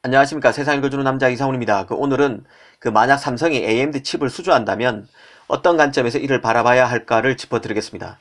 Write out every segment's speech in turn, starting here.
안녕하십니까. 세상 읽어주는 남자 이상훈입니다. 오늘은 만약 삼성이 AMD 칩을 수주한다면 어떤 관점에서 이를 바라봐야 할까를 짚어드리겠습니다.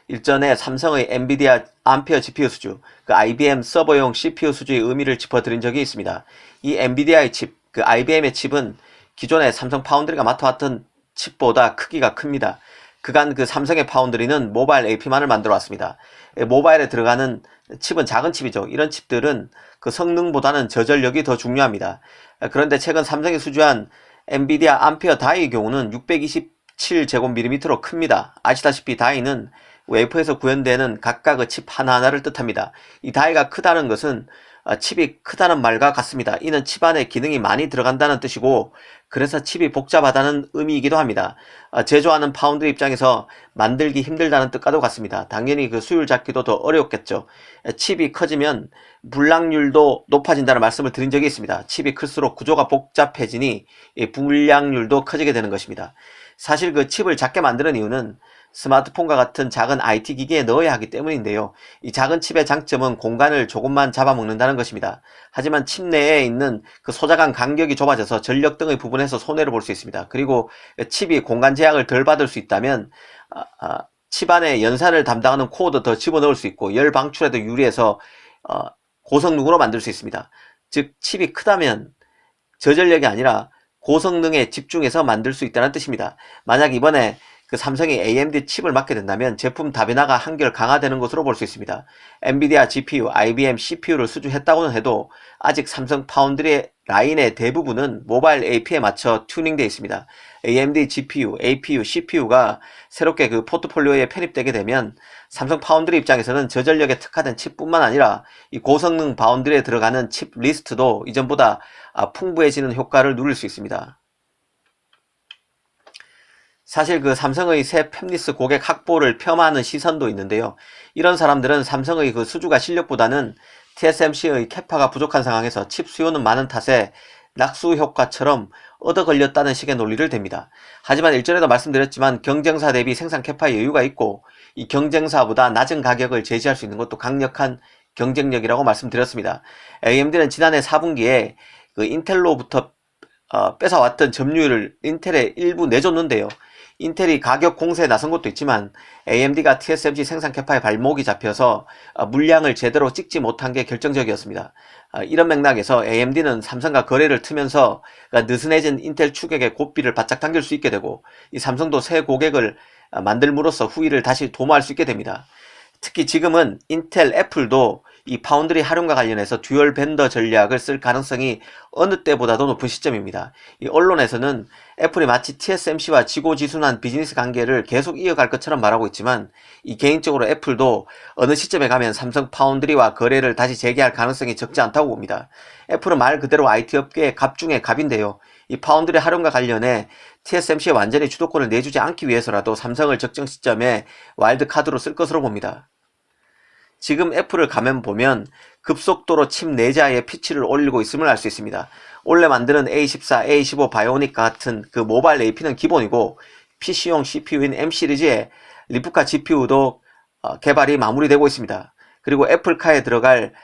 일전에 삼성의 엔비디아 암페어 GPU 수주, IBM 서버용 CPU 수주의 의미를 짚어드린 적이 있습니다. 이 엔비디아의 칩, IBM의 칩은 기존의 삼성 파운드리가 맡아왔던 칩보다 크기가 큽니다. 그간 삼성의 파운드리는 모바일 AP만을 만들어 왔습니다. 모바일에 들어가는 칩은 작은 칩이죠. 이런 칩들은 성능보다는 저전력이 더 중요합니다. 그런데 최근 삼성이 수주한 엔비디아 암페어 다이의 경우는 627제곱밀리미터로 큽니다. 아시다시피 다이는 웨이퍼에서 구현되는 각각의 칩 하나하나를 뜻합니다. 이 다이가 크다는 것은 칩이 크다는 말과 같습니다. 이는 칩 안에 기능이 많이 들어간다는 뜻이고, 그래서 칩이 복잡하다는 의미이기도 합니다. 제조하는 파운드리 입장에서 만들기 힘들다는 뜻과도 같습니다. 당연히 수율 잡기도 더 어렵겠죠. 칩이 커지면 불량률도 높아진다는 말씀을 드린 적이 있습니다. 칩이 클수록 구조가 복잡해지니 불량률도 커지게 되는 것입니다. 사실 칩을 작게 만드는 이유는 스마트폰과 같은 작은 IT 기기에 넣어야 하기 때문인데요. 이 작은 칩의 장점은 공간을 조금만 잡아먹는다는 것입니다. 하지만 칩 내에 있는 소자간 간격이 좁아져서 전력 등의 부분에서 손해를 볼 수 있습니다. 그리고 칩이 공간 제약을 덜 받을 수 있다면 칩 안에 연산을 담당하는 코어도 더 집어넣을 수 있고 열 방출에도 유리해서 고성능으로 만들 수 있습니다. 즉 칩이 크다면 저전력이 아니라 고성능에 집중해서 만들 수 있다는 뜻입니다. 만약 이번에 삼성이 AMD 칩을 맡게 된다면 제품 다변화가 한결 강화되는 것으로 볼 수 있습니다. 엔비디아 GPU, IBM CPU를 수주했다고는 해도 아직 삼성 파운드리 라인의 대부분은 모바일 AP에 맞춰 튜닝되어 있습니다. AMD GPU, APU, CPU가 새롭게 포트폴리오에 편입되게 되면 삼성 파운드리 입장에서는 저전력에 특화된 칩뿐만 아니라 이 고성능 파운드리에 들어가는 칩 리스트도 이전보다 풍부해지는 효과를 누릴 수 있습니다. 사실 삼성의 새 팹리스 고객 확보를 폄하하는 시선도 있는데요. 이런 사람들은 삼성의 수주가 실력보다는 TSMC의 캐파가 부족한 상황에서 칩 수요는 많은 탓에 낙수 효과처럼 얻어 걸렸다는 식의 논리를 댑니다. 하지만 일전에도 말씀드렸지만 경쟁사 대비 생산 캐파에 여유가 있고 이 경쟁사보다 낮은 가격을 제시할 수 있는 것도 강력한 경쟁력이라고 말씀드렸습니다. AMD는 지난해 4분기에 인텔로부터 뺏어왔던 점유율을 인텔에 일부 내줬는데요. 인텔이 가격 공세에 나선 것도 있지만 AMD가 TSMC 생산 캐파에 발목이 잡혀서 물량을 제대로 찍지 못한 게 결정적이었습니다. 이런 맥락에서 AMD는 삼성과 거래를 트면서 느슨해진 인텔 추격의 고삐를 바짝 당길 수 있게 되고 이 삼성도 새 고객을 만들므로써 후위를 다시 도모할 수 있게 됩니다. 특히 지금은 인텔, 애플도 이 파운드리 활용과 관련해서 듀얼 벤더 전략을 쓸 가능성이 어느 때보다도 높은 시점입니다. 이 언론에서는 애플이 마치 TSMC와 지고지순한 비즈니스 관계를 계속 이어갈 것처럼 말하고 있지만 이 개인적으로 애플도 어느 시점에 가면 삼성 파운드리와 거래를 다시 재개할 가능성이 적지 않다고 봅니다. 애플은 말 그대로 IT 업계의 갑 중에 갑인데요. 이 파운드리 활용과 관련해 TSMC에 완전히 주도권을 내주지 않기 위해서라도 삼성을 적정 시점에 와일드카드로 쓸 것으로 봅니다. 지금 애플을 가면 보면 급속도로 칩 내자의 피치를 올리고 있음을 알 수 있습니다. 원래 만드는 A14, A15 바이오닉 같은 모바일 AP는 기본이고 PC용 CPU인 M 시리즈의 리프카 GPU도 개발이 마무리되고 있습니다. 그리고 애플카에 들어갈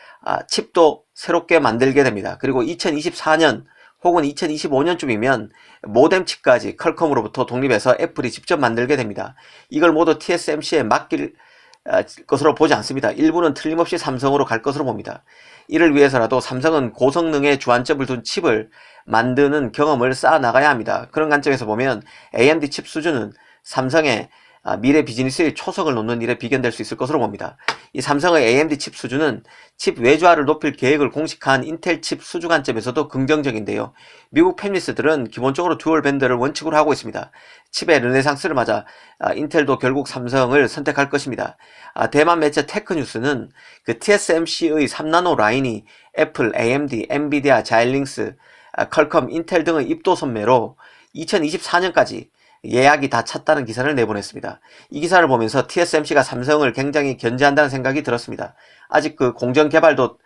칩도 새롭게 만들게 됩니다. 그리고 2024년 혹은 2025년쯤이면 모뎀 칩까지 퀄컴으로부터 독립해서 애플이 직접 만들게 됩니다. 이걸 모두 TSMC에 맡길 것으로 보지 않습니다. 일부는 틀림없이 삼성으로 갈 것으로 봅니다. 이를 위해서라도 삼성은 고성능의 주안점을 둔 칩을 만드는 경험을 쌓아 나가야 합니다. 그런 관점에서 보면 AMD 칩 수주는 삼성의 미래 비즈니스의 초석을 놓는 일에 비견될 수 있을 것으로 봅니다. 이 삼성의 AMD 칩 수주는 칩 외주화를 높일 계획을 공식화한 인텔 칩 수주 관점에서도 긍정적인데요. 미국 팹리스들은 기본적으로 듀얼 벤더를 원칙으로 하고 있습니다. 칩의 르네상스를 맞아 인텔도 결국 삼성을 선택할 것입니다. 대만 매체 테크뉴스는 TSMC의 3나노 라인이 애플, AMD, 엔비디아, 자일링스, 퀄컴, 인텔 등의 입도 선매로 2024년까지 예약이 다 찼다는 기사를 내보냈습니다. 이 기사를 보면서 TSMC가 삼성을 굉장히 견제한다는 생각이 들었습니다. 아직 공정 개발도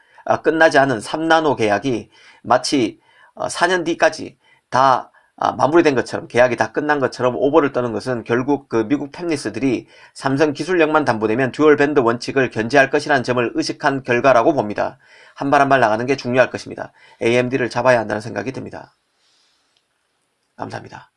끝나지 않은 3나노 계약이 마치 4년 뒤까지 다 마무리된 것처럼, 계약이 다 끝난 것처럼 오버를 떠는 것은 결국 미국 팹리스들이 삼성 기술력만 담보되면 듀얼 밴드 원칙을 견제할 것이라는 점을 의식한 결과라고 봅니다. 한 발 한 발 나가는 게 중요할 것입니다. AMD를 잡아야 한다는 생각이 듭니다. 감사합니다.